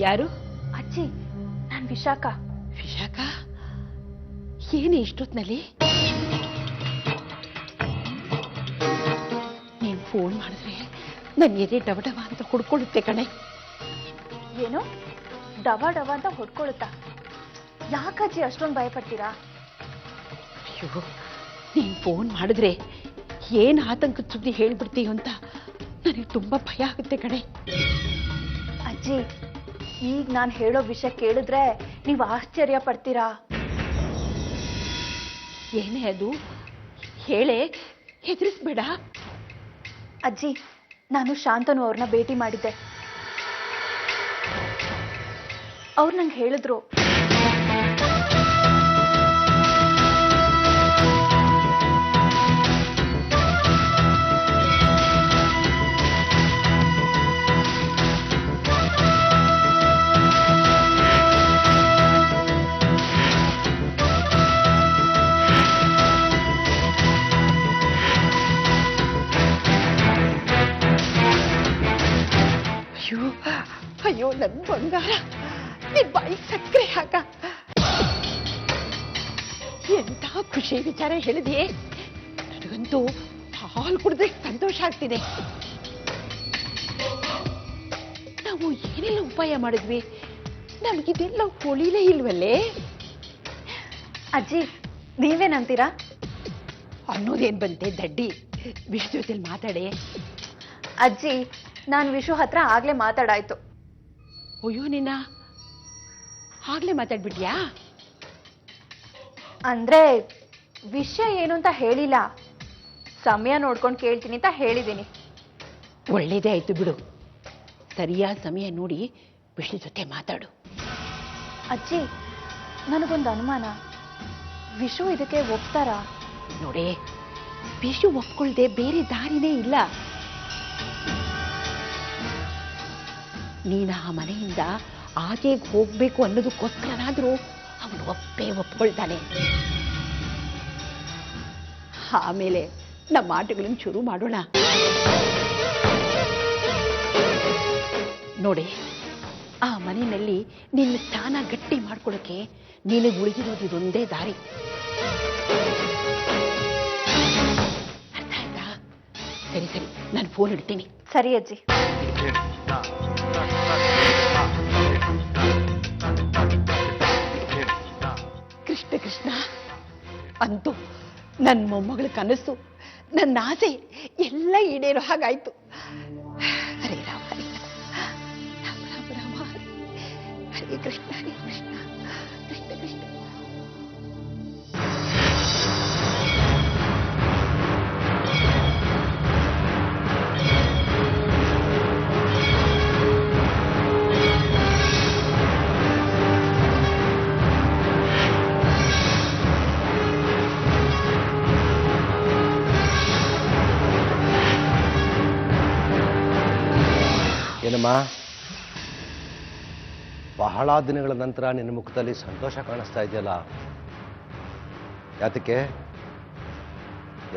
ಯಾರು? ಅಜ್ಜಿ, ನಾನು ವಿಶಾಖ. ವಿಶಾಖ, ಏನೇ ಇಷ್ಟೊತ್ನಲ್ಲಿ? ನೀನ್ ಫೋನ್ ಮಾಡಿದ್ರೆ ನನ್ನ ಎದೆ ಡವ ಡವ ಅಂತ ಹುಡ್ಕೊಳ್ಳುತ್ತೆ ಕಣೆ. ಏನು ಡವ ಡವ ಅಂತ ಹೊಡ್ಕೊಳುತ್ತಾ? ಯಾಕಜ್ಜಿ ಅಷ್ಟೊಂದು ಭಯಪಡ್ತೀರಾ? ಅಯ್ಯೋ, ನೀನ್ ಫೋನ್ ಮಾಡಿದ್ರೆ ಏನ್ ಆತಂಕದ ಸುದ್ದಿ ಹೇಳ್ಬಿಡ್ತೀಯ ಅಂತ ನನಗೆ ತುಂಬಾ ಭಯ ಆಗುತ್ತೆ ಕಣೆ. ಅಜ್ಜಿ, ಈಗ ನಾನು ಹೇಳೋ ವಿಷಯ ಕೇಳಿದ್ರೆ ನೀವು ಆಶ್ಚರ್ಯ ಪಡ್ತೀರಾ. ಏನೇ ಅದು? ಹೇಳೆ, ಹೆದರಿಸ್ಬೇಡ. ಅಜ್ಜಿ, ನಾನು ಶಾಂತನು ಅವ್ರನ್ನ ಭೇಟಿ ಮಾಡಿದ್ದೆ. ಅವ್ರು ನಂಗೆ ಹೇಳಿದ್ರು, ಅಯ್ಯೋ ನನ್ ಬಂಗಾರ, ನಿನ್ ಬಾಯಿ ಸಕ್ಕರೆ ಹಾಕ. ಎಂತ ಖುಷಿ ವಿಚಾರ ಹೇಳಿದೆ. ನನಗಂತೂ ಹಾಲು ಕುಡಿದ್ರೆ ಸಂತೋಷ ಆಗ್ತಿದೆ. ನಾವು ಏನೆಲ್ಲ ಉಪಾಯ ಮಾಡಿದ್ವಿ, ನಮಗಿದೆಲ್ಲ ಹೊಳಿಲೇ ಇಲ್ವಲ್ಲೇ. ಅಜ್ಜಿ ನೀವೇನಂತೀರಾ? ಅನ್ನೋದೇನ್ ಬಂತೆ ದಡ್ಡಿ, ವಿಷ ಜೊತೆಲಿ ಮಾತಾಡೆ. ಅಜ್ಜಿ, ನಾನು ವಿಷು ಹತ್ರ ಆಗ್ಲೇ ಮಾತಾಡಾಯ್ತು. ಅಯ್ಯೋ, ನಿನ್ನ ಆಗ್ಲೇ ಮಾತಾಡ್ಬಿಟ್ಯಾ? ಅಂದ್ರೆ ವಿಷಯ ಏನು ಅಂತ ಹೇಳಿಲ್ಲ, ಸಮಯ ನೋಡ್ಕೊಂಡು ಕೇಳ್ತೀನಿ ಅಂತ ಹೇಳಿದ್ದೀನಿ. ಒಳ್ಳೇದೇ ಆಯ್ತು ಬಿಡು. ಸರಿಯಾದ ಸಮಯ ನೋಡಿ ವಿಷ್ಣು ಜೊತೆ ಮಾತಾಡು. ಅಜ್ಜಿ, ನನಗೊಂದು ಅನುಮಾನ, ವಿಷು ಇದಕ್ಕೆ ಒಪ್ತಾರಾ? ನೋಡೇ, ವಿಷು ಒಪ್ಕೊಳ್ದೆ ಬೇರೆ ದಾರಿನೇ ಇಲ್ಲ. ನೀನ ಆ ಮನೆಯಿಂದ ಆಚೆಗೆ ಹೋಗ್ಬೇಕು ಅನ್ನೋದಕ್ಕೋಸ್ಕರನಾದ್ರೂ ಅವನು ಒಪ್ಕೊಳ್ತಾನೆ. ಆಮೇಲೆ ನಮ್ಮ ಆಟಗಳನ್ನು ಶುರು ಮಾಡೋಣ. ನೋಡಿ, ಆ ಮನೆಯಲ್ಲಿ ನಿನ್ನ ಸ್ಥಾನ ಗಟ್ಟಿ ಮಾಡ್ಕೊಳ್ಳೋಕೆ ನಿನಗೆ ಉಳಿದಿರೋದು ಇದೊಂದೇ ದಾರಿ. ಅರ್ಥ ಆಯ್ತಾ? ಸರಿ ಸರಿ, ನಾನು ಫೋನ್ ಇಡ್ತೀನಿ. ಸರಿ ಅಜ್ಜಿ. ಕೃಷ್ಣ ಕೃಷ್ಣ, ಅಂತೂ ನನ್ನ ಮೊಮ್ಮಗಳ ಕನಸು, ನನ್ನ ಆಸೆ ಎಲ್ಲ ಈಡೇರೋ ಹಾಗಾಯ್ತು. ಹರೇ ರಾಮ ಹರೇ ರಾಮ ರಾಮ ರಾಮ ಹರೇ ಕೃಷ್ಣ ಕೃಷ್ಣ ಕೃಷ್ಣ. ಏನಮ್ಮ, ಬಹಳ ದಿನಗಳ ನಂತರ ನಿನ್ನ ಮುಖದಲ್ಲಿ ಸಂತೋಷ ಕಾಣಿಸ್ತಾ ಇದೆಯಲ್ಲ, ಯಾತಕ್ಕೆ?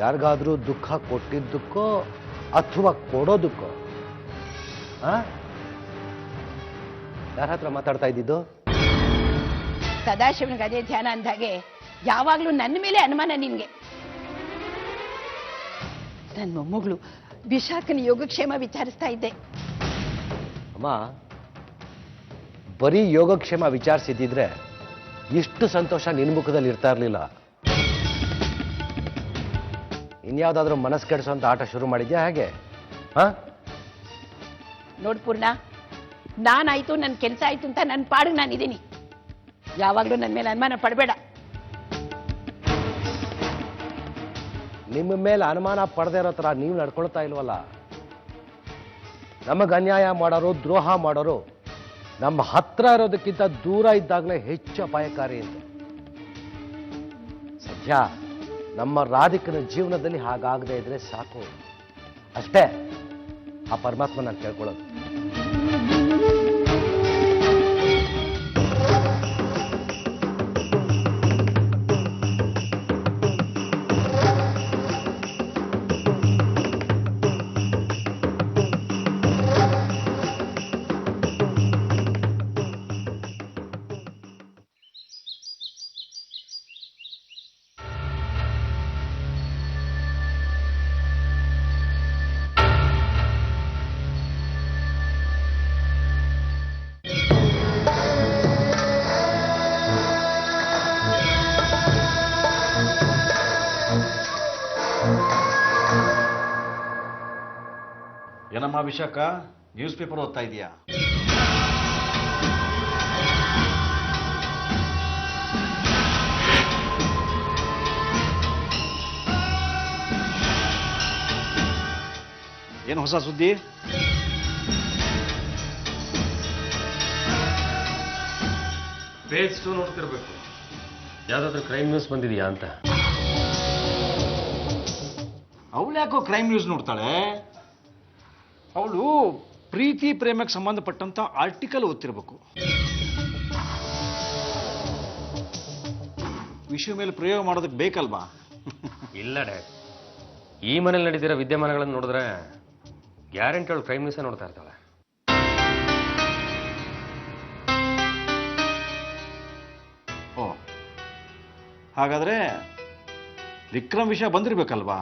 ಯಾರಿಗಾದ್ರೂ ದುಃಖ ಕೊಟ್ಟಿದ್ದಕ್ಕೋ ಅಥವಾ ಕೊಡೋದಕ್ಕೋ? ಯಾರ ಹತ್ರ ಮಾತಾಡ್ತಾ ಇದ್ದಿದ್ದು? ಸದಾಶಿವನಿಗೆ ಅದೇ ಧ್ಯಾನ ಅಂದಾಗೆ ಯಾವಾಗ್ಲೂ ನನ್ನ ಮೇಲೆ ಅನುಮಾನ ನಿನ್ಗೆ. ನನ್ನ ಮೊಮ್ಮಗಳು ವಿಶಾಖನ ಯೋಗಕ್ಷೇಮ ವಿಚಾರಿಸ್ತಾ ಇದ್ದೆ. ಅಮ್ಮ, ಬರೀ ಯೋಗಕ್ಷೇಮ ವಿಚಾರಿಸಿದ್ದಿದ್ರೆ ಇಷ್ಟು ಸಂತೋಷ ನಿನ್ನ ಮುಖದಲ್ಲಿ ಇರ್ತಾ ಇರಲಿಲ್ಲ. ಇನ್ಯಾವುದಾದ್ರೂ ಮನಸ್ಸು ಕೆಡಿಸೋಂತ ಆಟ ಶುರು ಮಾಡಿದ್ಯಾ ಹೇಗೆ? ನೋಡ್ ಪೂರ್ಣ, ನಾನಾಯ್ತು, ನನ್ನ ಕೆಲಸ ಆಯ್ತು ಅಂತ ನನ್ನ ಪಾಡಿಗೆ ನಾನಿದ್ದೀನಿ. ಯಾವಾಗ್ಲೂ ನನ್ನ ಮೇಲೆ ಅನುಮಾನ ಪಡಬೇಡ. ನಿಮ್ಮ ಮೇಲೆ ಅನುಮಾನ ಪಡೆದೇ ಇರೋ ಥರ ನೀವು ನಡ್ಕೊಳ್ತಾ ಇಲ್ವಲ್ಲ. ನಮಗೆ ಅನ್ಯಾಯ ಮಾಡೋರು, ದ್ರೋಹ ಮಾಡೋರು ನಮ್ಮ ಹತ್ರ ಇರೋದಕ್ಕಿಂತ ದೂರ ಇದ್ದಾಗಲೇ ಹೆಚ್ಚು ಅಪಾಯಕಾರಿ ಅಂತ. ಸದ್ಯ ನಮ್ಮ ರಾಧಿಕನ ಜೀವನದಲ್ಲಿ ಹಾಗಾಗದೇ ಇದ್ರೆ ಸಾಕು, ಅಷ್ಟೇ ಆ ಪರಮಾತ್ಮ ನಾನು ಕೇಳ್ಕೊಳ್ಳೋದು. ಏನಮ್ಮ ವಿಶಾಖ, ನ್ಯೂಸ್ ಪೇಪರ್ ಓದ್ತಾ ಇದೀಯಾ? ಏನು ಹೊಸ ಸುದ್ದಿ? ಪೇಜ್ 2 ನೋಡ್ತಿರ್ಬೇಕು. ಯಾವ್ದಾದ್ರು ಕ್ರೈಮ್ ನ್ಯೂಸ್ ಬಂದಿದೆಯಾ ಅಂತ. ಅವಳು ಯಾಕೋ ಕ್ರೈಮ್ ನ್ಯೂಸ್ ನೋಡ್ತಾಳೆ? ಅವಳು ಪ್ರೀತಿ ಪ್ರೇಮಕ್ಕೆ ಸಂಬಂಧಪಟ್ಟಂತ ಆರ್ಟಿಕಲ್ ಓದ್ತಿರ್ಬೇಕು. ವಿಷಯ ಮೇಲೆ ಪ್ರಯೋಗ ಮಾಡೋದಕ್ಕೆ ಬೇಕಲ್ವಾ? ಇಲ್ಲ ಡ್ಯಾಡ್, ಈ ಮನೇಲಿ ನಡೀತಿರೋ ವಿದ್ಯಮಾನಗಳನ್ನು ನೋಡಿದ್ರೆ ಗ್ಯಾರಂಟಿ ಅವಳು ಕ್ರೈಮ್ ನ್ಯೂಸೇ ನೋಡ್ತಾ ಇರ್ತಾಳೆ. ಓ, ಹಾಗಾದ್ರೆ ವಿಕ್ರಮ್ ವಿಷಯ ಬಂದಿರ್ಬೇಕಲ್ವಾ?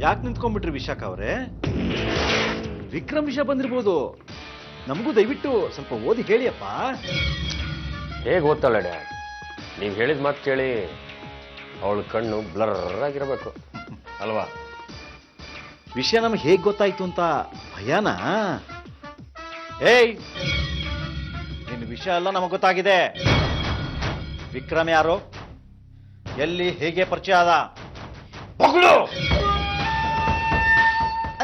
ಯಾಕೆ ನಿಂತ್ಕೊಂಡ್ಬಿಟ್ರಿ ವಿಶಾಖ ಅವರೇ? ವಿಕ್ರಮ್ ವಿಷಯ ಬಂದಿರ್ಬೋದು. ನಮಗೂ ದಯವಿಟ್ಟು ಸ್ವಲ್ಪ ಓದಿ ಹೇಳಿಯಪ್ಪ. ಹೇಗೆ ಓದ್ತಾಳೆ ಡ್ಯಾಡ್? ನೀವು ಹೇಳಿದ ಮಾತು ಕೇಳಿ ಅವಳ ಕಣ್ಣು ಬ್ಲರ್ ಆಗಿರಬೇಕು ಅಲ್ವಾ? ವಿಷಯ ನಮ್ಗೆ ಹೇಗೆ ಗೊತ್ತಾಯ್ತು ಅಂತ ಭಯನಾ? ಏಯ್, ನಿನ್ನ ವಿಷಯ ಎಲ್ಲ ನಮಗೆ ಗೊತ್ತಾಗಿದೆ. ವಿಕ್ರಮ್ ಯಾರು, ಎಲ್ಲಿ, ಹೇಗೆ ಪರಿಚಯ ಆದ? ಮಗಳು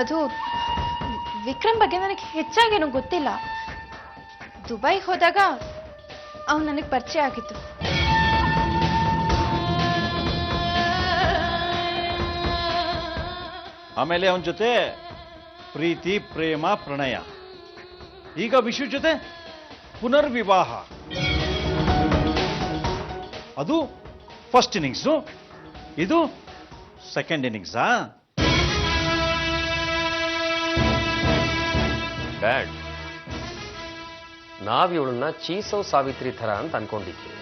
ಅದು ವಿಕ್ರಮ್ ಬಗ್ಗೆ ನನಗೆ ಹೆಚ್ಚಾಗೇನು ಗೊತ್ತಿಲ್ಲ. ದುಬೈಗೆ ಹೋದಾಗ ಅವ್ನು ನನಗೆ ಪರಿಚಯ ಆಗಿತ್ತು. ಆಮೇಲೆ ಅವನ ಜೊತೆ ಪ್ರೀತಿ ಪ್ರೇಮ ಪ್ರಣಯ, ಈಗ ವಿಶ್ವ ಜೊತೆ ಪುನರ್ವಿವಾಹ. ಅದು ಫಸ್ಟ್ ಇನ್ನಿಂಗ್ಸು, ಇದು ಸೆಕೆಂಡ್ ಇನ್ನಿಂಗ್ಸಾ? ಡ್ಯಾಡ್, ನಾವ್ ಇವಳನ್ನ ಚೀಸೋ ಸಾವಿತ್ರಿ ಥರ ಅಂತ ಅನ್ಕೊಂಡಿದ್ವಿ.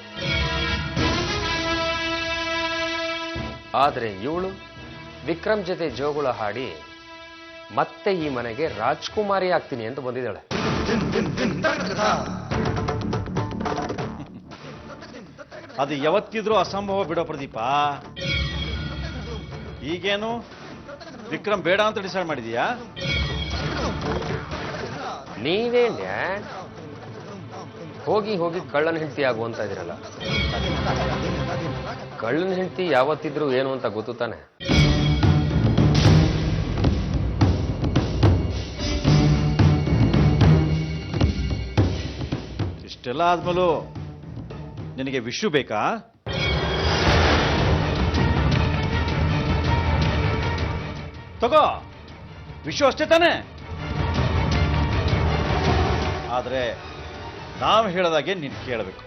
ಆದ್ರೆ ಇವಳು ವಿಕ್ರಮ್ ಜೊತೆ ಜೋಗುಳ ಹಾಡಿ ಮತ್ತೆ ಈ ಮನೆಗೆ ರಾಜ್ಕುಮಾರಿ ಆಗ್ತೀನಿ ಅಂತ ಬಂದಿದ್ದಾಳೆ. ಅದು ಯಾವತ್ತಿದ್ರೂ ಅಸಂಭವ ಬಿಡೋ ಪ್ರದೀಪ. ಈಗೇನು ವಿಕ್ರಮ್ ಬೇಡ ಅಂತ ಡಿಸೈಡ್ ಮಾಡಿದೀಯಾ? ನೀವೇನ್ ಡ್ಯಾಡ್ ಹೋಗಿ ಹೋಗಿ ಕಳ್ಳನ ಹೆಂಡತಿ ಆಗುವಂತ ಇದಿರಲ್ಲ. ಕಳ್ಳನ ಹೆಂಡತಿ ಯಾವತ್ತಿದ್ರು ಏನು ಅಂತ ಗೊತ್ತು ತಾನೆ. ಇಷ್ಟೆಲ್ಲ ಆದ್ಮೇಲೂ ನಿನಗೆ ವಿಶ್ವ ಬೇಕಾ? ತಗೋ, ವಿಶ್ವ ಅಷ್ಟೇ ತಾನೆ. ಆದ್ರೆ ನಾವು ಹೇಳೋದಾಗೆ ನೀನು ಕೇಳಬೇಕು.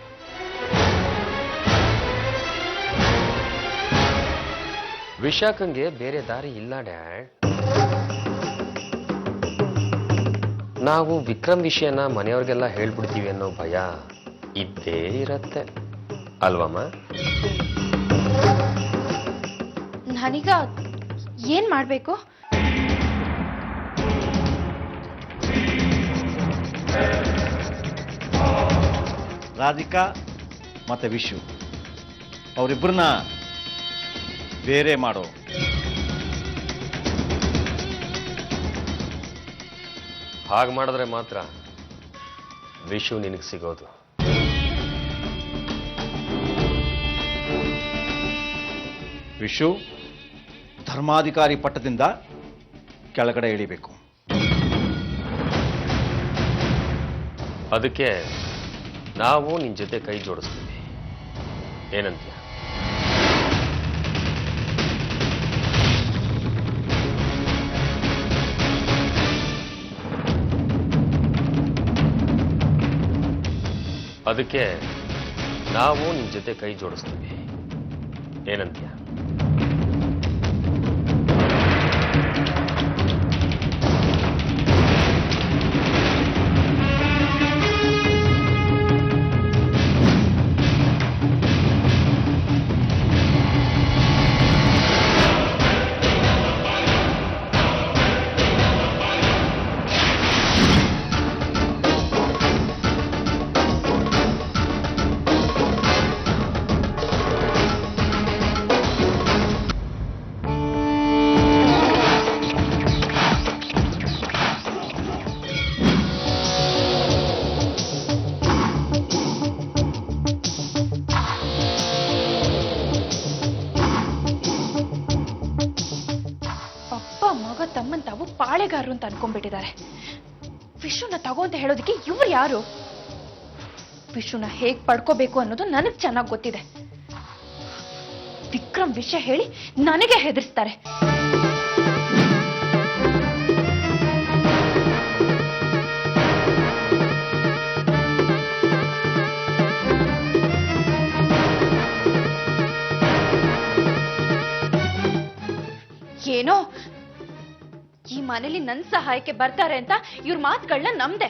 ವಿಶಾಖಂಗೆ ಬೇರೆ ದಾರಿ ಇಲ್ಲ ಡ್ಯಾಡ್. ನಾವು ವಿಕ್ರಮ್ ವಿಷಯನ ಮನೆಯವ್ರಿಗೆಲ್ಲ ಹೇಳ್ಬಿಡ್ತೀವಿ ಅನ್ನೋ ಭಯ ಇದ್ದೇ ಇರತ್ತೆ ಅಲ್ವಮ್ಮ? ನಾನೀಗ ಏನ್ ಮಾಡ್ಬೇಕು? ರಾಧಿಕಾ ಮತ್ತೆ ವಿಶ್ವ ಅವರಿಬ್ಬರನ್ನ ಬೇರೆ ಮಾಡೋ. ಹಾಗೆ ಮಾಡಿದ್ರೆ ಮಾತ್ರ ವಿಶ್ವ ನಿನಗೆ ಸಿಗೋದು. ವಿಶ್ವ ಧರ್ಮಾಧಿಕಾರಿ ಪಟ್ಟದಿಂದ ಕೆಳಗಡೆ ಇಳಿಬೇಕು. ಅದಕ್ಕೆ ನಾವು ನಿನ್ ಜೊತೆ ಕೈ ಜೋಡಿಸ್ತೀವಿ. ಏನಂತೀಯ? ಅದಕ್ಕೆ ನಾವು ನಿನ್ ಜೊತೆ ಕೈ ಜೋಡಿಸ್ತೀವಿ. ಏನಂತೀಯ? ಮಾಡ್ಕೊಂಡ್ಬಿಟ್ಟಿದ್ದಾರೆ. ವಿಶ್ವನ ತಗೋ ಅಂತ ಹೇಳೋದಕ್ಕೆ ಇವ್ರು ಯಾರು? ವಿಶ್ವನ ಹೇಗ್ ಪಡ್ಕೋಬೇಕು ಅನ್ನೋದು ನನಗ್ ಚೆನ್ನಾಗಿ ಗೊತ್ತಿದೆ. ವಿಕ್ರಮ್ ವಿಷಯ ಹೇಳಿ ನನಗೆ ಹೆದರ್ಸ್ತಾರೆ. ಏನೋ ಈ ಮನೇಲಿ ನನ್ನ ಸಹಾಯಕ್ಕೆ ಬರ್ತಾರೆ ಅಂತ ಇವ್ರ ಮಾತುಗಳನ್ನ ನಂಬ್ದೆ.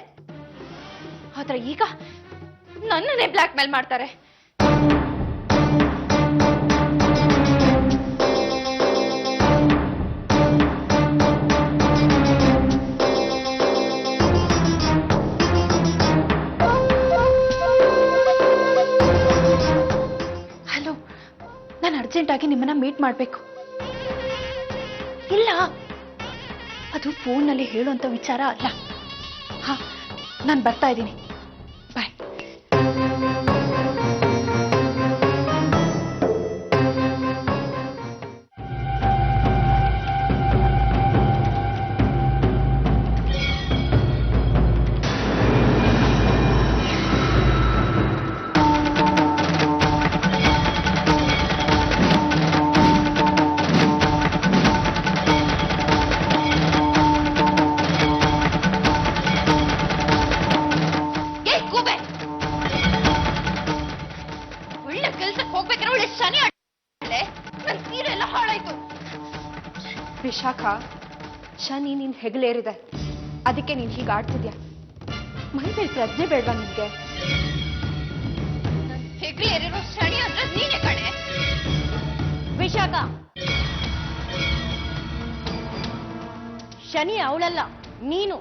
ಆದ್ರೆ ಈಗ ನನ್ನನ್ನೇ ಬ್ಲ್ಯಾಕ್ ಮೇಲ್ ಮಾಡ್ತಾರೆ. ಹಲೋ, ನಾನು ಅರ್ಜೆಂಟಾಗಿ ನಿಮ್ಮನ್ನ ಮೀಟ್ ಮಾಡ್ಬೇಕು. ಇಲ್ಲ, ಅದು ಫೋನ್ನಲ್ಲಿ ಹೇಳುವಂತ ವಿಚಾರ ಅಲ್ಲ. ಹಾ, ನಾನು ಬರ್ತಾ ಇದ್ದೀನಿ. ಬಾಯ್. ವಿಶಾಖ, ಶನಿ ನಿನ್ ಹೆಗಲೇರಿದೆ, ಅದಕ್ಕೆ ನೀನ್ ಹೀಗೆ ಆಡ್ತಿದ್ಯಾ? ಮೈ ಮೇಲೆ ಪ್ರಜ್ಞೆ ಬೇಡ್ವಾ ನಿನ್ಗೆ? ಹೆಗಲೇರಿರೋ ಶನಿ ಅಂದ್ರೆ ನೀನೇ ಕಣೆ. ವಿಶಾಖ, ಶನಿ ಅವಳಲ್ಲ, ನೀನು.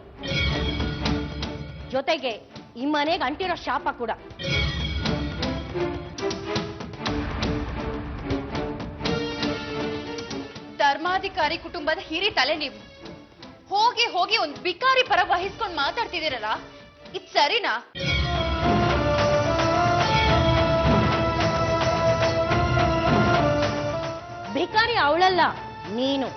ಜೊತೆಗೆ ಈ ಮನೆಗೆ ಅಂಟಿರೋ ಶಾಪ ಕೂಡ. ಧರ್ಮಾಧಿಕಾರಿ ಕುಟುಂಬದ ಹಿರಿ ತಲೆ ನೀವು. ಹೋಗಿ ಹೋಗಿ ಒಂದು ಬಿಕಾರಿ ಪರ ವಹಿಸ್ಕೊಂಡು ಮಾತಾಡ್ತಿದ್ದೀರಲ್ಲ, ಇದು ಸರಿನಾ? ಭಿಕಾರಿ ಅವಳಲ್ಲ, ನೀನು.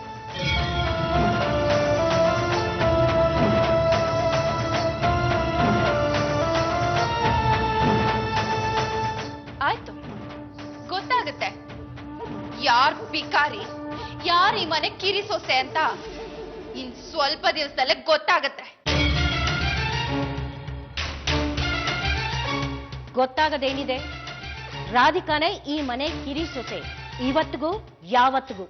ಆಯ್ತು, ಗೊತ್ತಾಗುತ್ತೆ ಯಾರ್ ಬಿಕಾರಿ, ಯಾರು ಈ ಮನೆ ಕಿರಿ ಸೊಸೆ ಅಂತ ಇನ್ ಸ್ವಲ್ಪ ದಿವಸದಲ್ಲೇ ಗೊತ್ತಾಗತ್ತೆ. ಗೊತ್ತಾಗದೇನಿದೆ? ರಾಧಿಕಾನೇ ಈ ಮನೆ ಕಿರಿ ಸೊಸೆ, ಇವತ್ತಿಗೂ ಯಾವತ್ತಿಗೂ.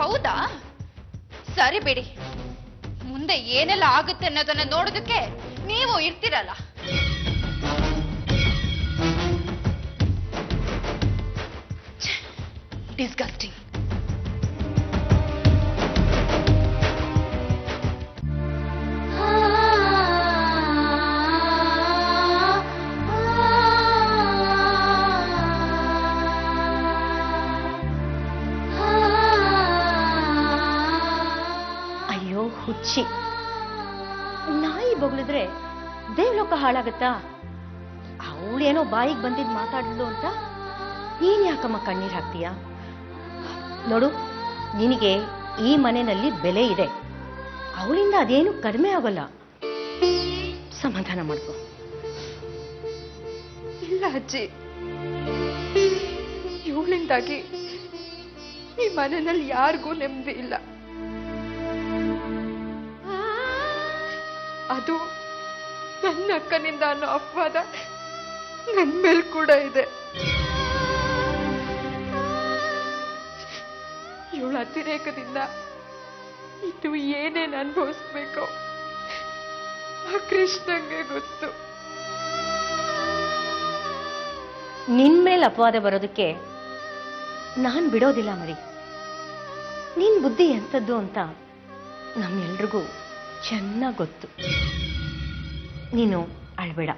ಹೌದಾ? ಸರಿ ಬಿಡಿ, ಮುಂದೆ ಏನೆಲ್ಲ ಆಗುತ್ತೆ ಅನ್ನೋದನ್ನ ನೋಡೋದಕ್ಕೆ ನೀವು ಇರ್ತೀರಲ್ಲ. ಡಿಸ್ಗಸ್ಟಿಂಗ್. ಅಯ್ಯೋ ಹುಚ್ಚಿ, ನಾಯಿ ಬೊಗಳಿದ್ರೆ ದೇವಲೋಕ ಹಾಳಾಗತ್ತಾ? ಅವಳೇನೋ ಬಾಯಿಗೆ ಬಂದಿದ್ ಮಾತಾಡ್ಲು ಅಂತ ನೀನ್ ಯಾಕಮ್ಮ ಕಣ್ಣೀರ್ ಹಾಕ್ತೀಯ? ನೋಡು, ನಿನಗೆ ಈ ಮನೆಯಲ್ಲಿ ಬೆಲೆ ಇದೆ, ಅವಳಿಂದ ಅದೇನು ಕಡಿಮೆ ಆಗೋಲ್ಲ. ಸಮಾಧಾನ ಮಾಡ್ಕೊ. ಇಲ್ಲ ಅಜ್ಜಿ, ಇವಳಿಂದಾಗಿ ಈ ಮನೆಯಲ್ಲಿ ಯಾರಿಗೂ ನೆಮ್ಮದಿ ಇಲ್ಲ. ಅದು ನನ್ನ ಅಕ್ಕನಿಂದ ಅನ್ನೋ ಅಪವಾದ ನನ್ನ ಮೇಲೆ ಕೂಡ ಇದೆ. ಇವಳ ಅತಿರೇಕದಿಂದ ಇದು ಏನೇನು ಅನುಭವಿಸ್ಬೇಕು ಆ ಕೃಷ್ಣಂಗೆ ಗೊತ್ತು. ನಿನ್ ಮೇಲೆ ಅಪವಾದ ಬರೋದಕ್ಕೆ ನಾನ್ ಬಿಡೋದಿಲ್ಲ ಮರಿ. ನಿನ್ ಬುದ್ಧಿ ಎಂಥದ್ದು ಅಂತ ನಮ್ಮೆಲ್ರಿಗೂ ಚೆನ್ನಾಗಿ ಗೊತ್ತು. ನೀನು ಅಳ್ಬೇಡ,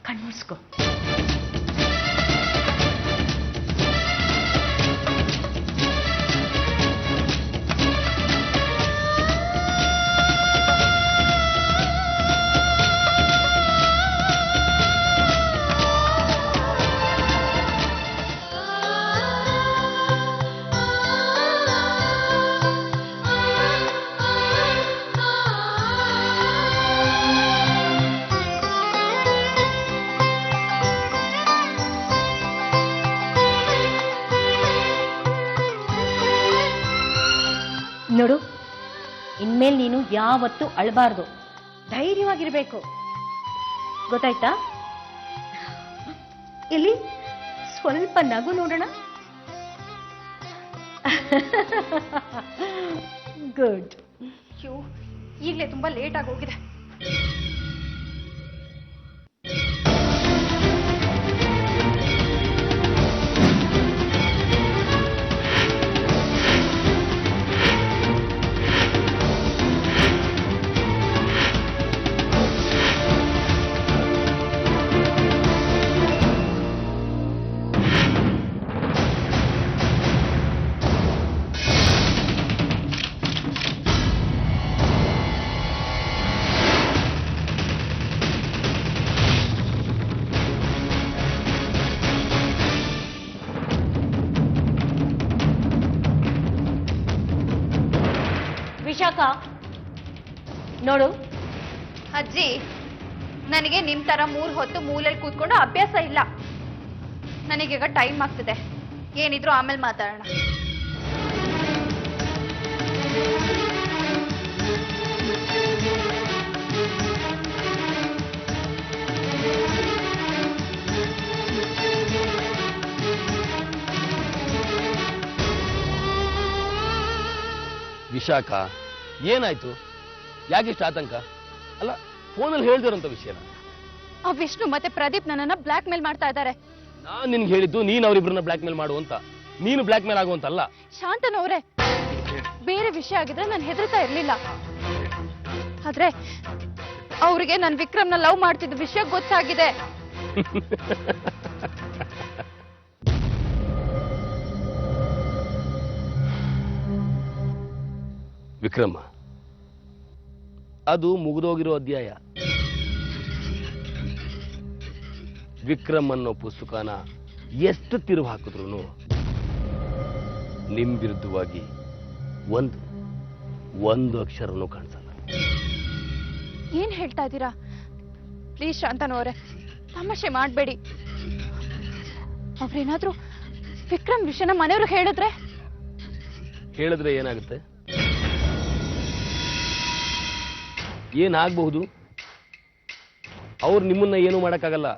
ಕಣ್ಮುಡ್ಸ್ಕೊ. ನೋಡು, ಇನ್ಮೇಲೆ ನೀನು ಯಾವತ್ತೂ ಅಳಬಾರ್ದು, ಧೈರ್ಯವಾಗಿರ್ಬೇಕು, ಗೊತ್ತಾಯ್ತಾ? ಇಲ್ಲಿ ಸ್ವಲ್ಪ ನಗು ನೋಡೋಣ. ಗುಡ್. ಅಯ್ಯೋ, ಈಗಲೇ ತುಂಬಾ ಲೇಟ್ ಆಗಿ ಹೋಗಿದೆ. ವಿಶಾಖ, ನೋಡು, ಅಜ್ಜಿ, ನನಗೆ ನಿಮ್ ತರ 3 ಹೊತ್ತು ಮೂಲೆಯಲ್ಲಿ ಕೂತ್ಕೊಂಡು ಅಭ್ಯಾಸ ಇಲ್ಲ. ನನಗೀಗ ಟೈಮ್ ಆಗ್ತಿದೆ. ಏನಿದ್ರು ಆಮೇಲೆ ಮಾತಾಡೋಣ. ವಿಶಾಖ, ಏನಾಯ್ತು? ಯಾಕಿಷ್ಟು ಆತಂಕ? ಅಲ್ಲ, ಫೋನಲ್ಲಿ ಹೇಳ್ದಿರೋಂಥ ವಿಷಯನ. ಆ ವಿಷ್ಣು ಮತ್ತೆ ಪ್ರದೀಪ್ ನನ್ನನ್ನ ಬ್ಲಾಕ್ ಮೇಲ್ ಮಾಡ್ತಾ ಇದ್ದಾರೆ. ನಾನು ನಿನ್ಗೆ ಹೇಳಿದ್ದು ನೀನು ಅವರಿಬ್ಬರನ್ನ ಬ್ಲ್ಯಾಕ್ ಮೇಲ್ ಮಾಡು ಅಂತ, ನೀನು ಬ್ಲ್ಯಾಕ್ ಮೇಲ್ ಆಗುವಂತಲ್ಲ. ಶಾಂತನವ್ರೆ, ಬೇರೆ ವಿಷಯ ಆಗಿದ್ರೆ ನಾನು ಹೆದರ್ತಾ ಇರ್ಲಿಲ್ಲ. ಆದ್ರೆ ಅವ್ರಿಗೆ ನಾನು ವಿಕ್ರಮ್ನ ಲವ್ ಮಾಡ್ತಿದ್ದ ವಿಷಯ ಗೊತ್ತಾಗಿದೆ. ವಿಕ್ರಮ, ಅದು ಮುಗಿದೋಗಿರೋ ಅಧ್ಯಾಯ. ವಿಕ್ರಮ್ ಅನ್ನೋ ಪುಸ್ತಕನ ಎಷ್ಟು ತಿರುವು ಹಾಕಿದ್ರು ನಿಮ್ ವಿರುದ್ಧವಾಗಿ ಒಂದು ಅಕ್ಷರನೂ ಕಾಣಿಸಲ್ಲ. ಏನ್ ಹೇಳ್ತಾ ಇದ್ದೀರಾ? ಪ್ಲೀಸ್ ಶಾಂತನವ್ರೆ, ತಮಾಷೆ ಮಾಡ್ಬೇಡಿ. ಅವ್ರೇನಾದ್ರೂ ವಿಕ್ರಮ್ ವಿಷಯನ ಮನೆಯವ್ರಿಗೆ ಹೇಳಿದ್ರೆ ಏನಾಗುತ್ತೆ? ಏನಾಗಬಹುದು? ಅವ್ರು ನಿಮ್ಮನ್ನ ಏನೂ ಮಾಡಕ್ಕಾಗಲ್ಲ.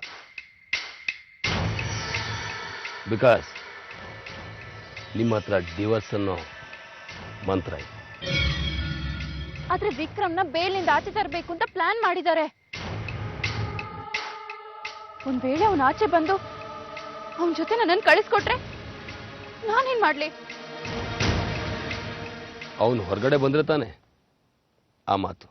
ಬಿಕಾಸ್ ನಿಮ್ಮ ಹತ್ರ ಡಿವೋರ್ಸ್ ಅನ್ನೋ ಮಂತ್ರ ಇದೆ. ಆದ್ರೆ ವಿಕ್ರಮ್ನ ಬೇಲಿಂದ ಆಚೆ ತರಬೇಕು ಅಂತ ಪ್ಲಾನ್ ಮಾಡಿದ್ದಾರೆ. ಒಂದ್ ವೇಳೆ ಅವನ ಆಚೆ ಬಂದು ಅವನ ಜೊತೆ ನನ್ನನ್ನು ಕಳಿಸ್ಕೊಟ್ರೆ ನಾನೇನ್ ಮಾಡ್ಲಿ? ಅವನು ಹೊರಗಡೆ ಬಂದ್ರೆ ತಾನೆ ಆ ಮಾತು.